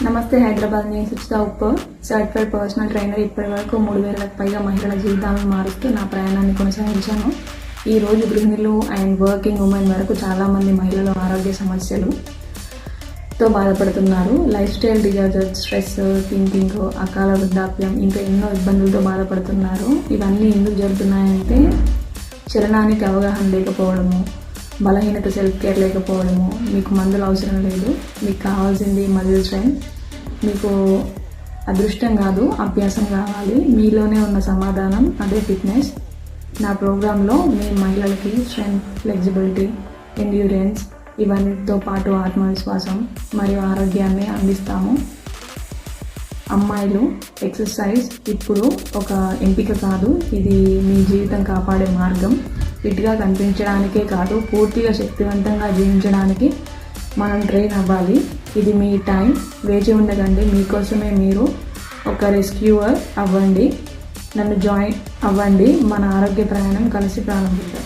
నమస్తే హైదరాబాద్ నేను Suchitha ఉప్పర్ certified personal trainer. ఇప్పటి వరకు 3,000లకు పైగా మహిళల జీవితాలను మారుస్తూ నా ప్రయాణాన్ని కొనసాగించాను. ఈ రోజు గృహిణులు అండ్ వర్కింగ్ ఉమెన్ వరకు చాలామంది మహిళలు ఆరోగ్య సమస్యలతో బాధపడుతున్నారు. Life style disorders, stress, thinking, అకాల వృద్ధాప్యం, ఇంకా ఎన్నో ఇబ్బందులతో బాధపడుతున్నారు. ఇవన్నీ ఎందుకు జరుగుతున్నాయంటే చలనానికి అవగాహన లేకపోవడము, బలహీనత, సెల్ఫ్ కేర్ లేకపోవడము. మీకు మందులు అవసరం లేదు, మీకు కావాల్సింది మజిల్ స్ట్రెంగ్త్. మీకు అదృష్టం కాదు, అభ్యాసం కావాలి. మీలోనే ఉన్న సమాధానం అదే ఫిట్నెస్. నా ప్రోగ్రాంలో మేము మహిళలకి స్ట్రెంగ్త్, ఫ్లెక్సిబిలిటీ, ఎండ్యూరెన్స్ ఇవన్నిటితో పాటు ఆత్మవిశ్వాసం మరియు ఆరోగ్యాన్ని అందిస్తాము. అమ్మాయిలు, ఎక్సర్సైజ్ ఇప్పుడు ఒక ఎంపిక కాదు, ఇది మీ జీవితం కాపాడే మార్గం. ఫిట్గా కనిపించడానికే కాదు, పూర్తిగా శక్తివంతంగా జీవించడానికి మనం ట్రైన్ అవ్వాలి. ఇది మీ టైం, వేచి ఉండకండి. మీకోసమే మీరు ఒక రెస్క్యూవర్ అవ్వండి. నన్ను జాయిన్ అవ్వండి. మన ఆరోగ్య ప్రయాణం కలిసి ప్రారంభిద్దాం.